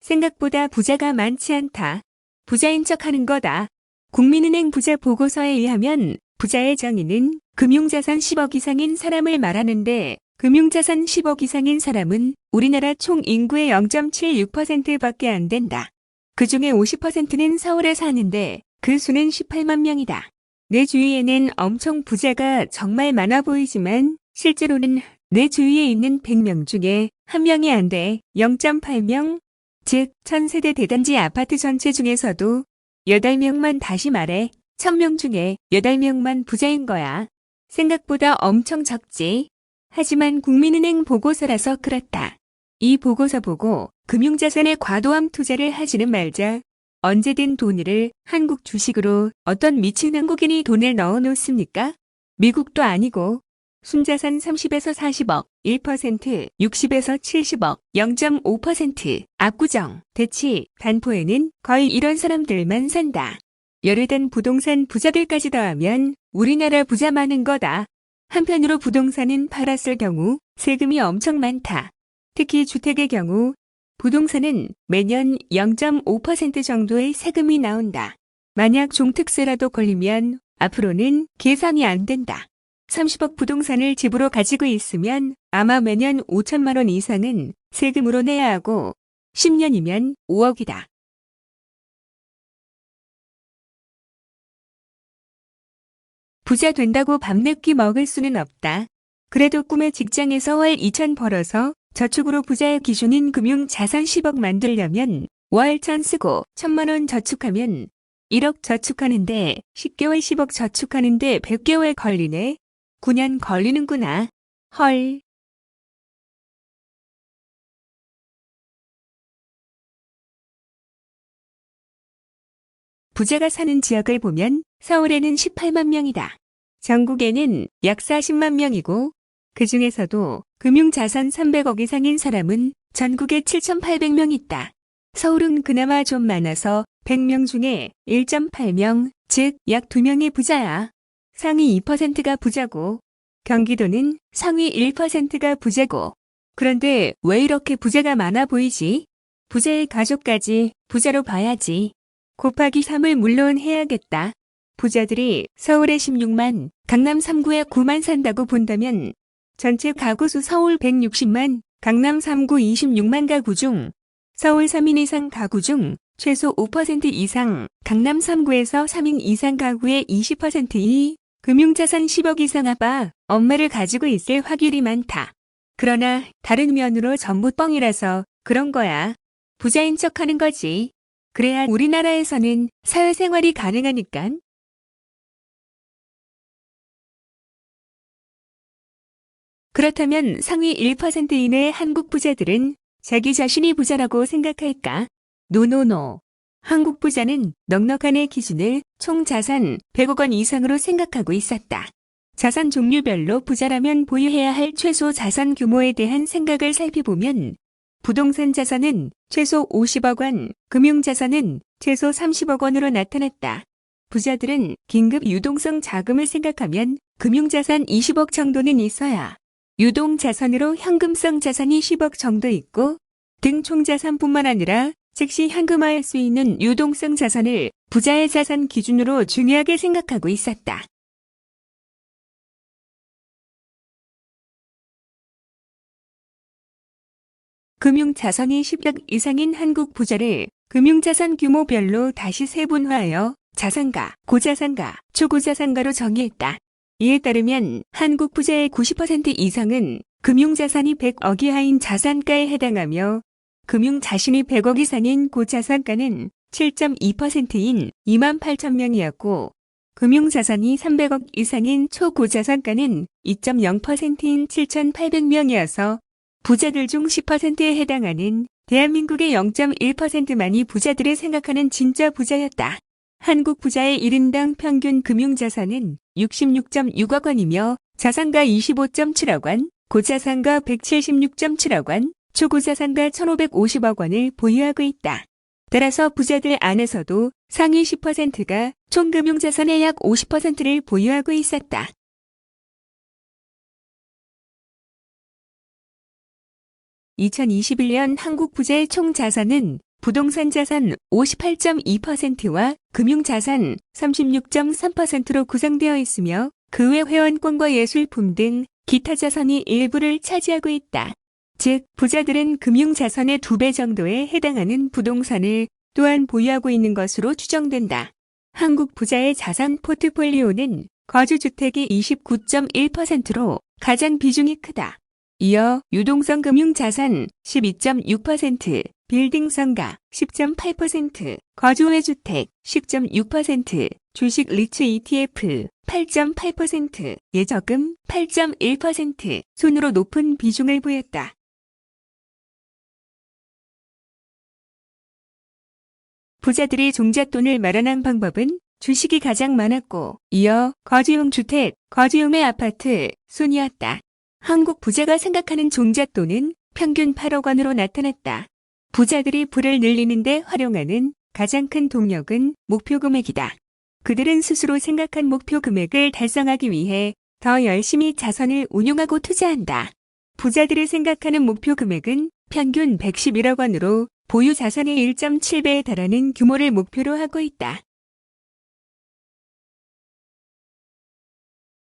생각보다 부자가 많지 않다. 부자인 척하는 거다. 국민은행 부자 보고서에 의하면 부자의 정의는 금융자산 10억 이상인 사람을 말하는데 금융자산 10억 이상인 사람은 우리나라 총 인구의 0.76%밖에 안 된다. 그중에 50%는 서울에 사는데 그 수는 18만 명이다. 내 주위에는 엄청 부자가 정말 많아 보이지만 실제로는 내 주위에 있는 100명 중에 1명이 안 돼. 0.8명? 즉 1000세대 대단지 아파트 전체 중에서도 8명만, 다시 말해 1000명 중에 8명만 부자인 거야. 생각보다 엄청 적지. 하지만 국민은행 보고서라서 그렇다. 이 보고서 보고 금융자산에 과도한 투자를 하지는 말자. 언제든 돈을 한국 주식으로 어떤 미친 한국인이 돈을 넣어 놓습니까? 미국도 아니고. 순자산 30에서 40억, 1%, 60에서 70억, 0.5%, 압구정, 대치, 반포에는 거의 이런 사람들만 산다. 여르던 부동산 부자들까지 더하면 우리나라 부자 많은 거다. 한편으로 부동산은 팔았을 경우 세금이 엄청 많다. 특히 주택의 경우 부동산은 매년 0.5% 정도의 세금이 나온다. 만약 종특세라도 걸리면 앞으로는 계산이 안 된다. 30억 부동산을 집으로 가지고 있으면 아마 매년 5천만 원 이상은 세금으로 내야 하고 10년이면 5억이다. 부자 된다고 밥 4끼 먹을 수는 없다. 그래도 꿈의 직장에서 월 2천 벌어서 저축으로 부자의 기준인 금융자산 10억 만들려면 월 1천 쓰고 1천만 원 저축하면 1억 저축하는데 10개월 10억 저축하는데 100개월 걸리네. 9년 걸리는구나. 헐. 부자가 사는 지역을 보면 서울에는 18만 명이다. 전국에는 약 40만 명이고 그 중에서도 금융자산 300억 이상인 사람은 전국에 7,800명 있다. 서울은 그나마 좀 많아서 100명 중에 1.8명, 즉 약 2명이 부자야. 상위 2%가 부자고 경기도는 상위 1%가 부자고. 그런데 왜 이렇게 부자가 많아 보이지? 부자의 가족까지 부자로 봐야지. 곱하기 3을 물론 해야겠다. 부자들이 서울에 16만, 강남 3구에 9만 산다고 본다면 전체 가구수 서울 160만, 강남 3구 26만 가구 중 서울 3인 이상 가구 중 최소 5% 이상, 강남 3구에서 3인 이상 가구의 20%이 금융자산 10억 이상 아빠, 엄마를 가지고 있을 확률이 많다. 그러나 다른 면으로 전부 뻥이라서 그런 거야. 부자인 척하는 거지. 그래야 우리나라에서는 사회생활이 가능하니깐. 그렇다면 상위 1% 이내의 한국 부자들은 자기 자신이 부자라고 생각할까? 노노노. 한국 부자는 넉넉한의 기준을 총 자산 100억 원 이상으로 생각하고 있었다. 자산 종류별로 부자라면 보유해야 할 최소 자산 규모에 대한 생각을 살펴보면 부동산 자산은 최소 50억 원, 금융자산은 최소 30억 원으로 나타났다. 부자들은 긴급 유동성 자금을 생각하면 금융자산 20억 정도는 있어야 유동자산으로 현금성 자산이 10억 정도 있고 등 총자산뿐만 아니라 즉시 현금화할 수 있는 유동성 자산을 부자의 자산 기준으로 중요하게 생각하고 있었다. 금융자산이 10억 이상인 한국 부자를 금융자산 규모별로 다시 세분화하여 자산가, 고자산가, 초고자산가로 정의했다. 이에 따르면 한국 부자의 90% 이상은 금융자산이 100억 이하인 자산가에 해당하며 금융자신이 100억 이상인 고자산가는 7.2%인 2만 8천 명이었고 금융자산이 300억 이상인 초고자산가는 2.0%인 7,800명이어서 부자들 중 10%에 해당하는 대한민국의 0.1%만이 부자들을 생각하는 진짜 부자였다. 한국 부자의 1인당 평균 금융자산은 66.6억 원이며 자산가 25.7억 원, 고자산가 176.7억 원, 초고자산가 1,550억 원을 보유하고 있다. 따라서 부자들 안에서도 상위 10%가 총 금융자산의 약 50%를 보유하고 있었다. 2021년 한국 부자의 총 자산은 부동산 자산 58.2%와 금융 자산 36.3%로 구성되어 있으며 그 외 회원권과 예술품 등 기타 자산이 일부를 차지하고 있다. 즉, 부자들은 금융 자산의 2배 정도에 해당하는 부동산을 또한 보유하고 있는 것으로 추정된다. 한국 부자의 자산 포트폴리오는 거주주택이 29.1%로 가장 비중이 크다. 이어 유동성 금융 자산 12.6%, 빌딩 성가 10.8%, 거주외 주택 10.6%, 주식 리츠 ETF 8.8%, 예저금 8.1% 순으로 높은 비중을 보였다. 부자들이 종잣돈을 마련한 방법은 주식이 가장 많았고, 이어 거주용 주택, 거주용의 아파트 순이었다. 한국 부자가 생각하는 종잣돈은 평균 8억 원으로 나타났다. 부자들이 부를 늘리는 데 활용하는 가장 큰 동력은 목표 금액이다. 그들은 스스로 생각한 목표 금액을 달성하기 위해 더 열심히 자산을 운용하고 투자한다. 부자들이 생각하는 목표 금액은 평균 111억 원으로 보유 자산의 1.7배에 달하는 규모를 목표로 하고 있다.